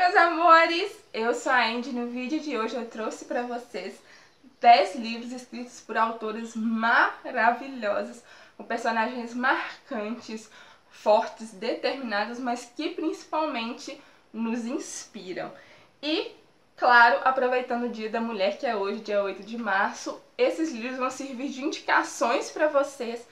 meus amores! Eu sou a Andy. No vídeo de hoje eu trouxe para vocês 10 livros escritos por autores maravilhosos, com personagens marcantes, fortes, determinados, mas que principalmente nos inspiram. E, claro, aproveitando o Dia da Mulher, que é hoje, dia 8 de março, esses livros vão servir de indicações para vocês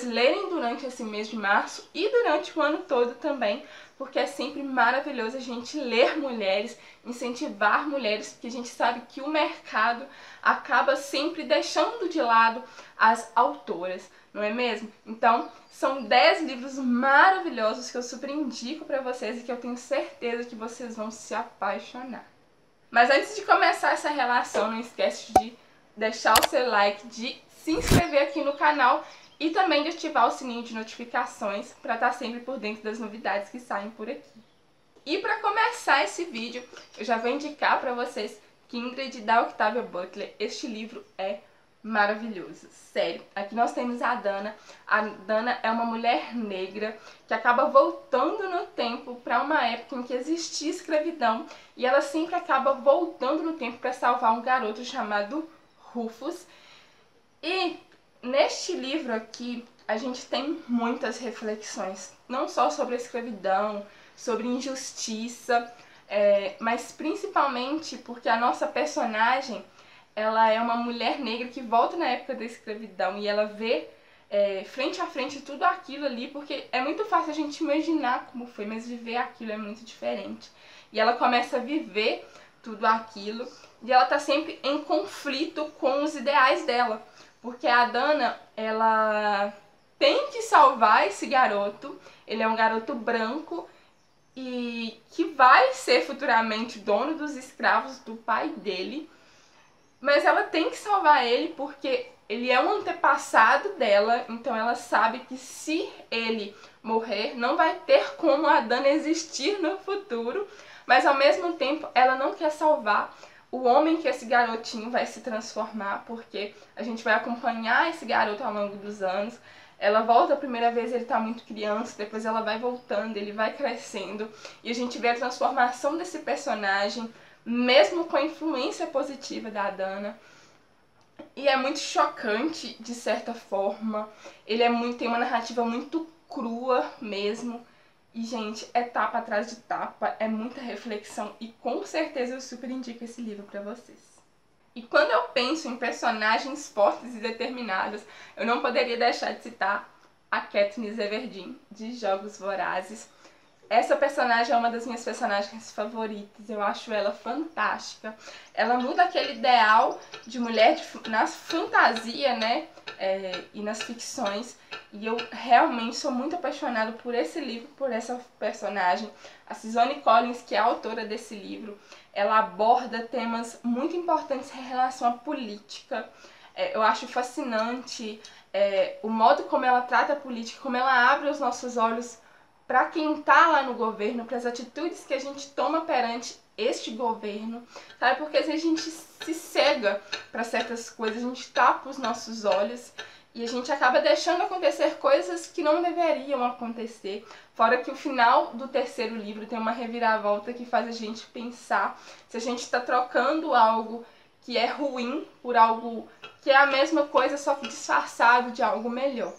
lerem durante esse mês de março e durante o ano todo também, porque é sempre maravilhoso a gente ler mulheres, incentivar mulheres, porque a gente sabe que o mercado acaba sempre deixando de lado as autoras, não é mesmo? Então, são 10 livros maravilhosos que eu super indico para vocês e que eu tenho certeza que vocês vão se apaixonar. Mas antes de começar essa relação, não esquece de deixar o seu like, de se inscrever aqui no canal e também de ativar o sininho de notificações para estar sempre por dentro das novidades que saem por aqui. E para começar esse vídeo, eu já vou indicar para vocês Kindred, da Octavia Butler. Este livro é maravilhoso, sério. Aqui nós temos a Dana. A Dana é uma mulher negra que acaba voltando no tempo para uma época em que existia escravidão e ela sempre acaba voltando no tempo para salvar um garoto chamado Rufus. E neste livro aqui a gente tem muitas reflexões, não só sobre a escravidão, sobre injustiça, mas principalmente porque a nossa personagem, ela é uma mulher negra que volta na época da escravidão e ela vê frente a frente tudo aquilo ali, porque é muito fácil a gente imaginar como foi, mas viver aquilo é muito diferente. E ela começa a viver tudo aquilo e ela tá sempre em conflito com os ideais dela, porque a Dana, ela tem que salvar esse garoto. Ele é um garoto branco e que vai ser futuramente dono dos escravos do pai dele, mas ela tem que salvar ele porque ele é um antepassado dela, então ela sabe que se ele morrer, não vai ter como a Dana existir no futuro, mas ao mesmo tempo ela não quer salvar o homem que esse garotinho vai se transformar, porque a gente vai acompanhar esse garoto ao longo dos anos. Ela volta a primeira vez, ele tá muito criança, depois ela vai voltando, ele vai crescendo, e a gente vê a transformação desse personagem, mesmo com a influência positiva da Dana. E é muito chocante, de certa forma. Ele tem uma narrativa muito crua mesmo. E, gente, é tapa atrás de tapa, é muita reflexão e com certeza eu super indico esse livro pra vocês. E quando eu penso em personagens fortes e determinadas, eu não poderia deixar de citar a Katniss Everdeen, de Jogos Vorazes. Essa personagem é uma das minhas personagens favoritas, eu acho ela fantástica. Ela muda aquele ideal de mulher na fantasia, né, e nas ficções. E eu realmente sou muito apaixonada por esse livro, por essa personagem. A Suzanne Collins, que é a autora desse livro, ela aborda temas muito importantes em relação à política. Eu acho fascinante o modo como ela trata a política, como ela abre os nossos olhos para quem tá lá no governo, para as atitudes que a gente toma perante este governo, sabe? Porque às vezes a gente se cega para certas coisas, a gente tapa os nossos olhos e a gente acaba deixando acontecer coisas que não deveriam acontecer. Fora que o final do terceiro livro tem uma reviravolta que faz a gente pensar se a gente está trocando algo que é ruim por algo que é a mesma coisa, só que disfarçado de algo melhor,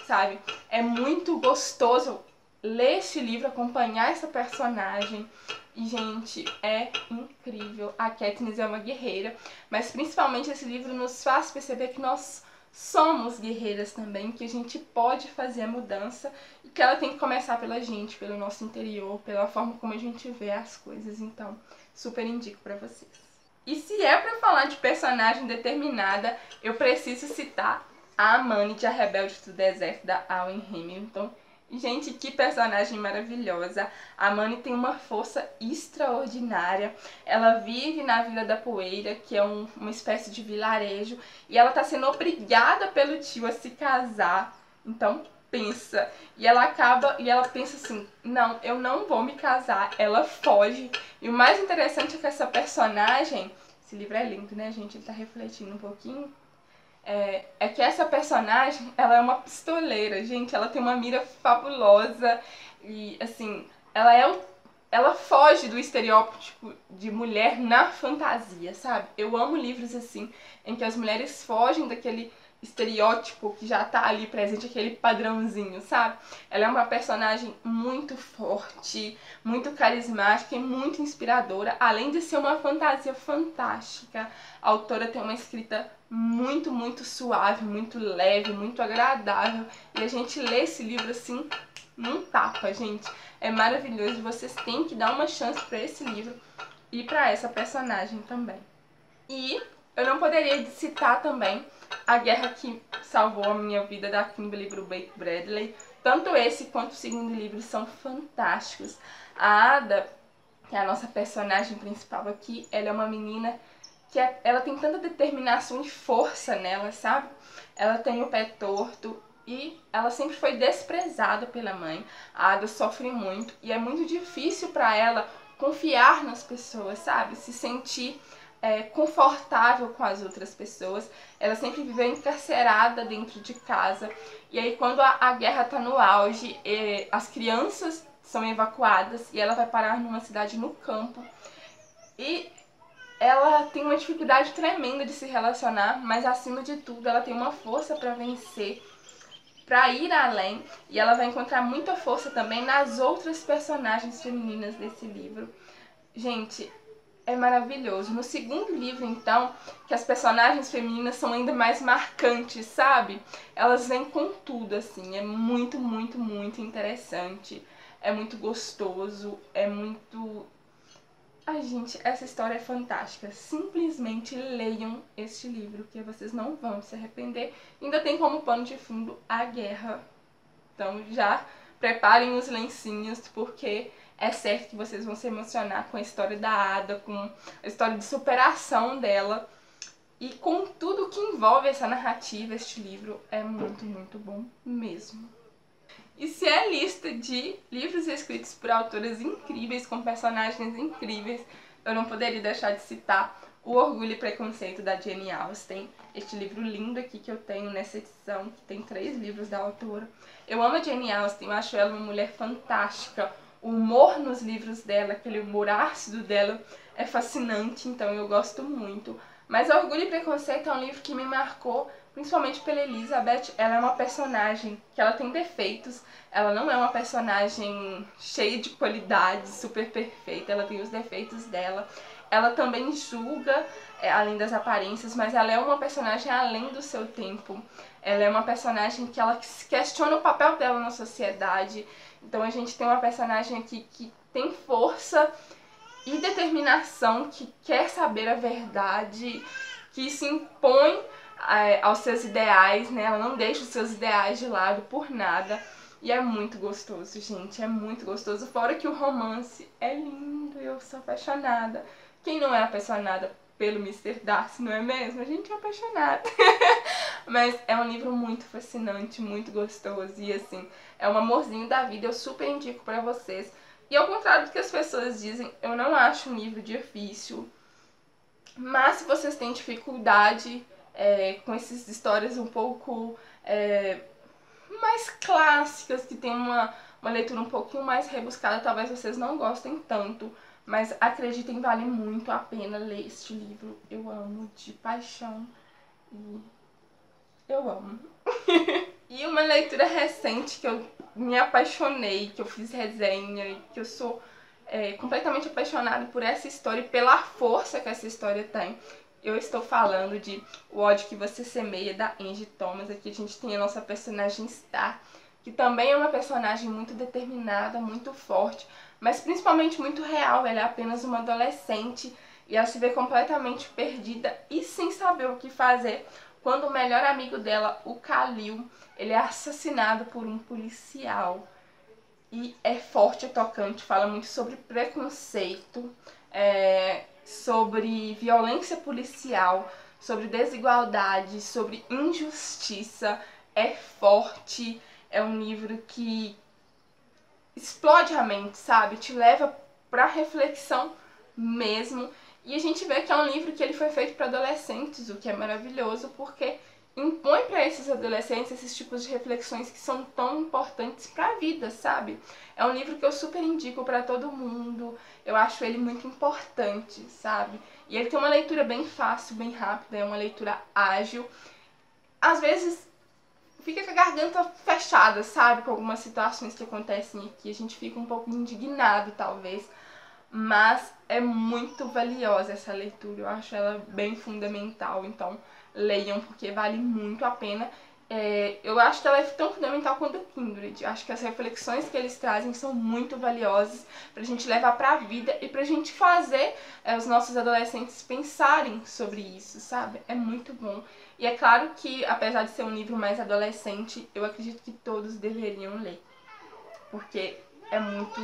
sabe? É muito gostoso ler este livro, acompanhar essa personagem e, gente, é incrível. A Katniss é uma guerreira, mas principalmente esse livro nos faz perceber que nós somos guerreiras também, que a gente pode fazer a mudança e que ela tem que começar pela gente, pelo nosso interior, pela forma como a gente vê as coisas. Então, super indico pra vocês. E se é pra falar de personagem determinada, eu preciso citar a Amanith, a Rebelde do Deserto, da Awen Hamilton. Gente, que personagem maravilhosa. A Amanith tem uma força extraordinária. Ela vive na Vila da Poeira, que é uma espécie de vilarejo, e ela tá sendo obrigada pelo tio a se casar. Então, pensa. E ela pensa assim, não, eu não vou me casar. Ela foge. E o mais interessante é que essa personagem, esse livro é lindo, né, gente? Ele tá refletindo um pouquinho. É que essa personagem, ela é uma pistoleira, gente, ela tem uma mira fabulosa e, assim, ela é ela foge do estereótipo de mulher na fantasia, sabe? Eu amo livros assim, em que as mulheres fogem daquele estereótipo que já tá ali presente, aquele padrãozinho, sabe? Ela é uma personagem muito forte, muito carismática e muito inspiradora, além de ser uma fantasia fantástica. A autora tem uma escrita muito, muito suave, muito leve, muito agradável, e a gente lê esse livro assim num tapa, gente. É maravilhoso, vocês têm que dar uma chance para esse livro e para essa personagem também. E eu não poderia citar também A Guerra que Salvou a Minha Vida, da Kimberly Brubaker Bradley. Tanto esse quanto o segundo livro são fantásticos. A Ada, que é a nossa personagem principal aqui, ela é uma menina que ela tem tanta determinação e força nela, sabe? Ela tem o pé torto e ela sempre foi desprezada pela mãe. A Ada sofre muito e é muito difícil para ela confiar nas pessoas, sabe? Se sentir confortável com as outras pessoas. Ela sempre viveu encarcerada dentro de casa. E aí quando a guerra tá no auge, as crianças são evacuadas e ela vai parar numa cidade no campo. E ela tem uma dificuldade tremenda de se relacionar, mas acima de tudo ela tem uma força para vencer, para ir além, e ela vai encontrar muita força também nas outras personagens femininas desse livro. Gente, é maravilhoso. No segundo livro, então, que as personagens femininas são ainda mais marcantes, sabe? Elas vêm com tudo, assim, é muito, muito, muito interessante, é muito gostoso, é muito... Ai, gente, essa história é fantástica. Simplesmente leiam este livro, que vocês não vão se arrepender. Ainda tem como pano de fundo a guerra. Então já preparem os lencinhos, porque é certo que vocês vão se emocionar com a história da Ada, com a história de superação dela. E com tudo que envolve essa narrativa, este livro é muito, muito bom mesmo. E se é lista de livros escritos por autoras incríveis, com personagens incríveis, eu não poderia deixar de citar O Orgulho e Preconceito, da Jane Austen. Este livro lindo aqui que eu tenho nessa edição, que tem 3 livros da autora. Eu amo a Jane Austen, eu acho ela uma mulher fantástica. O humor nos livros dela, aquele humor ácido dela, é fascinante, então eu gosto muito. Mas Orgulho e Preconceito é um livro que me marcou, principalmente pela Elizabeth. Ela é uma personagem que ela tem defeitos, ela não é uma personagem cheia de qualidades, super perfeita, ela tem os defeitos dela. Ela também julga, além das aparências, mas ela é uma personagem além do seu tempo. Ela é uma personagem que ela questiona o papel dela na sociedade. Então a gente tem uma personagem aqui que tem força e determinação, que quer saber a verdade, que se impõe aos seus ideais, né? Ela não deixa os seus ideais de lado por nada. E é muito gostoso, gente, é muito gostoso. Fora que o romance é lindo, eu sou apaixonada. Quem não é apaixonada pelo Mr. Darcy, não é mesmo? A gente é apaixonada. Mas é um livro muito fascinante, muito gostoso. E assim, é um amorzinho da vida, eu super indico pra vocês. E ao contrário do que as pessoas dizem, eu não acho um livro difícil. Mas se vocês têm dificuldade com essas histórias um pouco mais clássicas, que tem uma leitura um pouquinho mais rebuscada, talvez vocês não gostem tanto. Mas acreditem, vale muito a pena ler este livro. Eu amo de paixão. E eu amo. E uma leitura recente que eu me apaixonei, que eu fiz resenha e que eu sou completamente apaixonada por essa história e pela força que essa história tem. Eu estou falando de O Ódio que Você Semeia, da Angie Thomas. Aqui a gente tem a nossa personagem Star, que também é uma personagem muito determinada, muito forte, mas principalmente muito real. Ela é apenas uma adolescente e ela se vê completamente perdida e sem saber o que fazer, quando o melhor amigo dela, o Khalil, ele é assassinado por um policial. E é forte e tocante, fala muito sobre preconceito, sobre violência policial, sobre desigualdade, sobre injustiça. É forte, é um livro que explode a mente, sabe? Te leva pra reflexão mesmo. E a gente vê que é um livro que ele foi feito para adolescentes, o que é maravilhoso, porque impõe para esses adolescentes esses tipos de reflexões que são tão importantes para a vida, sabe? É um livro que eu super indico para todo mundo, eu acho ele muito importante, sabe? E ele tem uma leitura bem fácil, bem rápida, é uma leitura ágil. Às vezes fica com a garganta fechada, sabe? Com algumas situações que acontecem aqui, a gente fica um pouco indignado, talvez. Mas é muito valiosa essa leitura, eu acho ela bem fundamental, então leiam porque vale muito a pena. Eu acho que ela é tão fundamental quanto o Kindred. Acho que as reflexões que eles trazem são muito valiosas pra gente levar pra vida e pra gente fazer os nossos adolescentes pensarem sobre isso, sabe? É muito bom. E é claro que, apesar de ser um livro mais adolescente, eu acredito que todos deveriam ler, porque é muito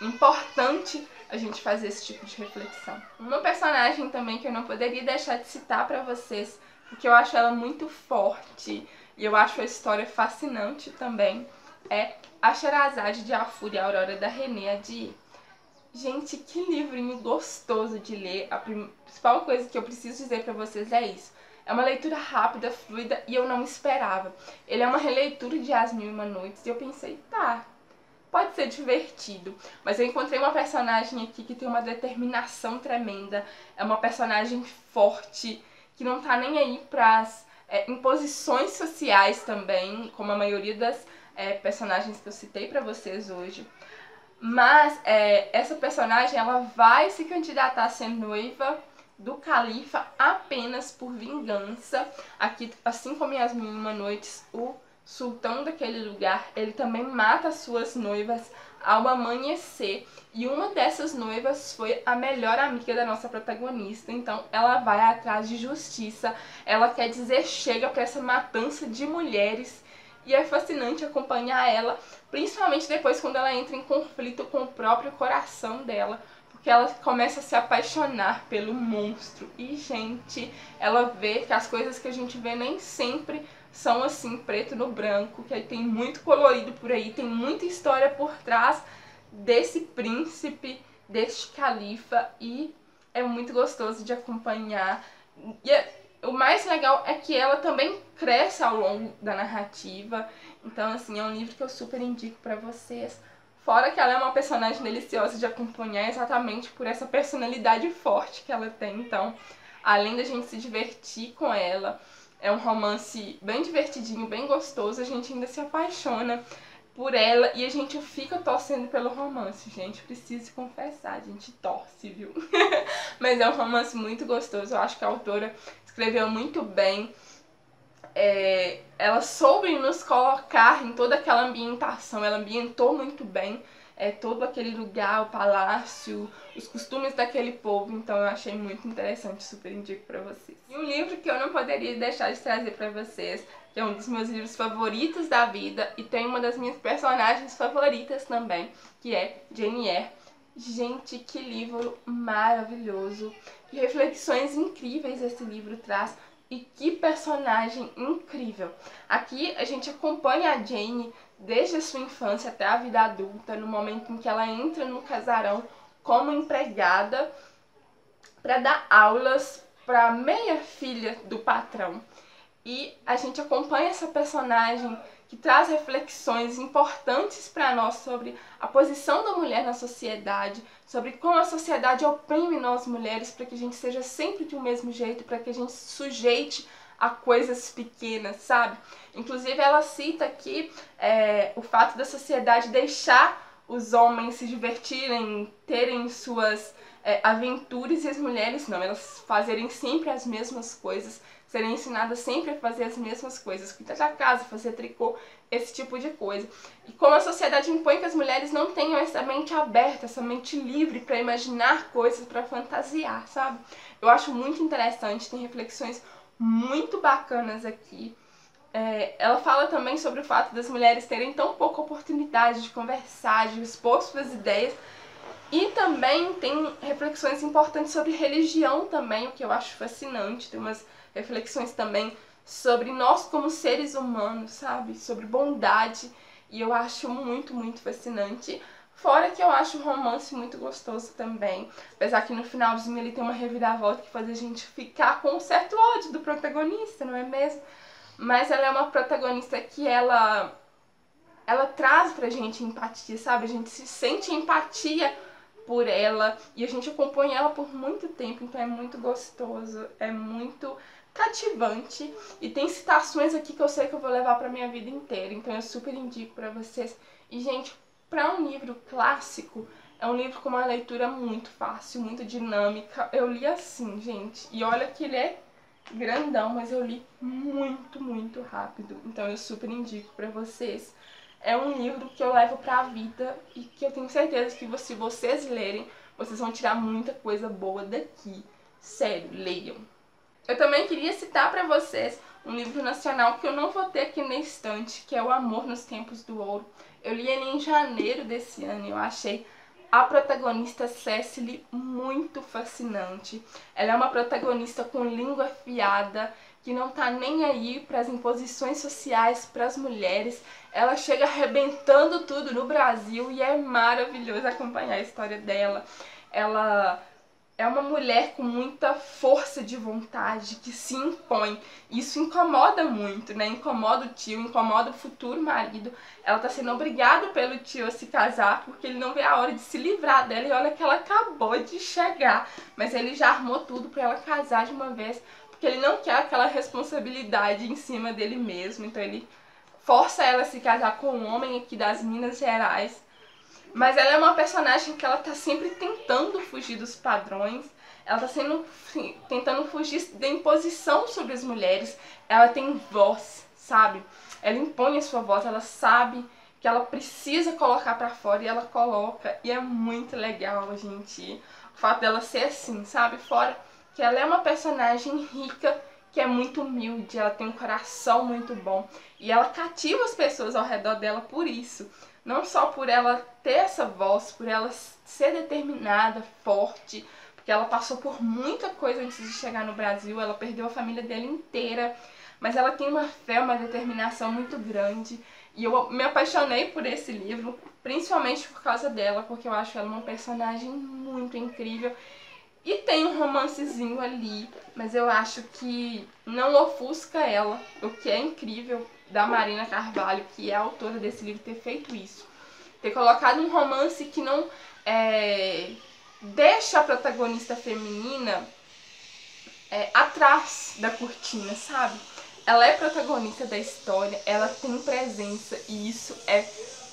importante a gente fazer esse tipo de reflexão. Uma personagem também que eu não poderia deixar de citar pra vocês, porque eu acho ela muito forte e eu acho a história fascinante também, é A Sherazade de Afur e a Aurora, da René Adier. Gente, que livrinho gostoso de ler. A principal coisa que eu preciso dizer pra vocês é isso. É uma leitura rápida, fluida e eu não esperava. Ele é uma releitura de As Mil e Uma Noites e eu pensei, tá, pode ser divertido, mas eu encontrei uma personagem aqui que tem uma determinação tremenda, é uma personagem forte, que não tá nem aí pras imposições sociais também, como a maioria das personagens que eu citei pra vocês hoje. Mas essa personagem, ela vai se candidatar a ser noiva do califa apenas por vingança. Aqui, assim como em As Mil e Uma Noites, o sultão daquele lugar, ele também mata as suas noivas ao amanhecer. E uma dessas noivas foi a melhor amiga da nossa protagonista. Então ela vai atrás de justiça, ela quer dizer chega para essa matança de mulheres. E é fascinante acompanhar ela, principalmente depois quando ela entra em conflito com o próprio coração dela, porque ela começa a se apaixonar pelo monstro. E, gente, ela vê que as coisas que a gente vê nem sempre são assim, preto no branco, que aí tem muito colorido por aí, tem muita história por trás desse príncipe, deste califa, e é muito gostoso de acompanhar. O mais legal é que ela também cresce ao longo da narrativa, então assim, é um livro que eu super indico pra vocês. Fora que ela é uma personagem deliciosa de acompanhar exatamente por essa personalidade forte que ela tem, então além da gente se divertir com ela, é um romance bem divertidinho, bem gostoso, a gente ainda se apaixona por ela e a gente fica torcendo pelo romance, gente, preciso confessar, a gente torce, viu? Mas é um romance muito gostoso, eu acho que a autora escreveu muito bem, ela soube nos colocar em toda aquela ambientação, ela ambientou muito bem todo aquele lugar, o palácio, os costumes daquele povo, então eu achei muito interessante, super indico pra vocês. E um livro que eu não poderia deixar de trazer pra vocês, que é um dos meus livros favoritos da vida e tem uma das minhas personagens favoritas também, que é Jane Eyre. Gente, que livro maravilhoso, que reflexões incríveis esse livro traz e que personagem incrível. Aqui a gente acompanha a Jane desde a sua infância até a vida adulta, no momento em que ela entra no casarão como empregada para dar aulas para a meia filha do patrão. E a gente acompanha essa personagem que traz reflexões importantes para nós sobre a posição da mulher na sociedade, sobre como a sociedade oprime nós mulheres para que a gente seja sempre de um mesmo jeito, para que a gente se sujeite a coisas pequenas, sabe? Inclusive ela cita aqui o fato da sociedade deixar os homens se divertirem, terem suas aventuras e as mulheres não, elas fazerem sempre as mesmas coisas, serem ensinadas sempre a fazer as mesmas coisas, cuidar da casa, fazer tricô, esse tipo de coisa. E como a sociedade impõe que as mulheres não tenham essa mente aberta, essa mente livre para imaginar coisas, para fantasiar, sabe? Eu acho muito interessante, tem reflexões muito bacanas aqui. Ela fala também sobre o fato das mulheres terem tão pouca oportunidade de conversar, de expor suas ideias. E também tem reflexões importantes sobre religião também, o que eu acho fascinante. Tem umas reflexões também sobre nós como seres humanos, sabe? Sobre bondade. E eu acho muito, muito fascinante. Fora que eu acho o romance muito gostoso também. Apesar que no finalzinho ele tem uma reviravolta que faz a gente ficar com um certo ódio do protagonista, não é mesmo? mas ela é uma protagonista que ela traz pra gente empatia, sabe? A gente se sente empatia por ela e a gente acompanha ela por muito tempo, então é muito gostoso, é muito cativante e tem citações aqui que eu sei que eu vou levar pra minha vida inteira, então eu super indico pra vocês. E, gente, pra um livro clássico, é um livro com uma leitura muito fácil, muito dinâmica. Eu li assim, gente, e olha que ele é grandão, mas eu li muito, muito rápido, então eu super indico pra vocês. É um livro que eu levo pra vida e que eu tenho certeza que se vocês lerem, vocês vão tirar muita coisa boa daqui. Sério, leiam. Eu também queria citar pra vocês um livro nacional que eu não vou ter aqui na estante, que é O Amor nos Tempos do Ouro. Eu li ele em janeiro desse ano e eu achei a protagonista Cecily muito fascinante. Ela é uma protagonista com língua afiada, que não tá nem aí para as imposições sociais para as mulheres. Ela chega arrebentando tudo no Brasil e é maravilhoso acompanhar a história dela. Ela é uma mulher com muita força de vontade, que se impõe. Isso incomoda muito, né? Incomoda o tio, incomoda o futuro marido. Ela tá sendo obrigada pelo tio a se casar porque ele não vê a hora de se livrar dela. E olha que ela acabou de chegar, mas ele já armou tudo pra ela casar de uma vez, porque ele não quer aquela responsabilidade em cima dele mesmo. Então ele força ela a se casar com um homem aqui das Minas Gerais. Mas ela é uma personagem que ela tá sempre tentando fugir dos padrões. Ela tá tentando fugir da imposição sobre as mulheres. Ela tem voz, sabe? Ela impõe a sua voz, ela sabe que ela precisa colocar pra fora e ela coloca. E é muito legal, gente, o fato dela ser assim, sabe? Fora que ela é uma personagem rica, que é muito humilde, ela tem um coração muito bom. E ela cativa as pessoas ao redor dela por isso. Não só por ela ter essa voz, por ela ser determinada, forte, porque ela passou por muita coisa antes de chegar no Brasil, ela perdeu a família dela inteira, mas ela tem uma fé, uma determinação muito grande. E eu me apaixonei por esse livro, principalmente por causa dela, porque eu acho ela uma personagem muito incrível. E tem um romancezinho ali, mas eu acho que não ofusca ela, o que é incrível da Marina Carvalho, que é a autora desse livro, ter feito isso. Ter colocado um romance que não deixa a protagonista feminina atrás da cortina, sabe? Ela é protagonista da história, ela tem presença e isso é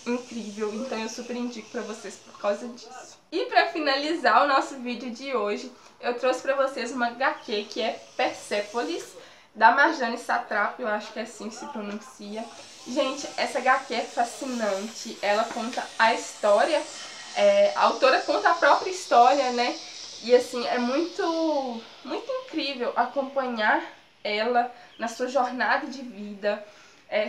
incrível, então eu super indico pra vocês por causa disso. E pra finalizar o nosso vídeo de hoje, eu trouxe pra vocês uma HQ que é Persépolis, da Marjane Satrapi, eu acho que é assim que se pronuncia. Gente, essa HQ é fascinante, ela conta a história, a autora conta a própria história, né? E assim, é muito incrível acompanhar ela na sua jornada de vida,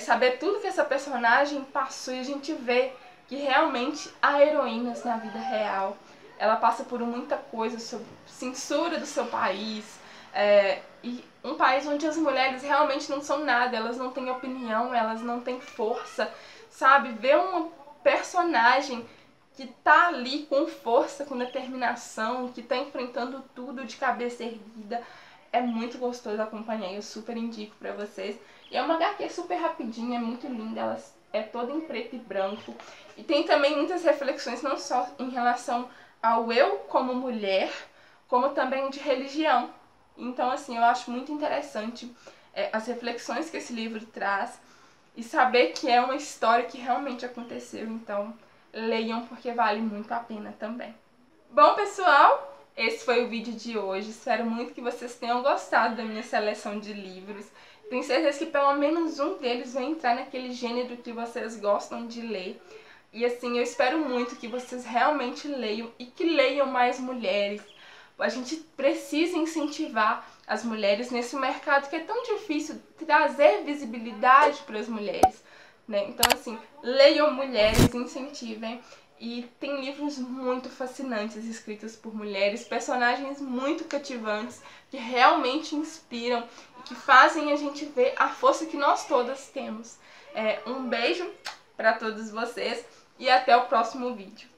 saber tudo que essa personagem passou e a gente vê que realmente há heroínas na vida real. Ela passa por muita coisa sobre censura do seu país, e um país onde as mulheres realmente não são nada, elas não têm opinião, elas não têm força, sabe? Ver uma personagem que tá ali com força, com determinação, que tá enfrentando tudo de cabeça erguida, é muito gostoso acompanhar, eu super indico pra vocês. E é uma HQ super rapidinha, é muito linda, ela é toda em preto e branco. E tem também muitas reflexões, não só em relação ao eu como mulher, como também de religião. Então, assim, eu acho muito interessante as reflexões que esse livro traz e saber que é uma história que realmente aconteceu. Então, leiam porque vale muito a pena também. Bom, pessoal, esse foi o vídeo de hoje. Espero muito que vocês tenham gostado da minha seleção de livros. Tenho certeza que pelo menos um deles vai entrar naquele gênero que vocês gostam de ler. E assim, eu espero muito que vocês realmente leiam e que leiam mais mulheres. A gente precisa incentivar as mulheres nesse mercado que é tão difícil, trazer visibilidade para as mulheres, né? Então assim, leiam mulheres, incentivem. E tem livros muito fascinantes escritos por mulheres, personagens muito cativantes, que realmente inspiram e que fazem a gente ver a força que nós todas temos. Um beijo para todos vocês e até o próximo vídeo.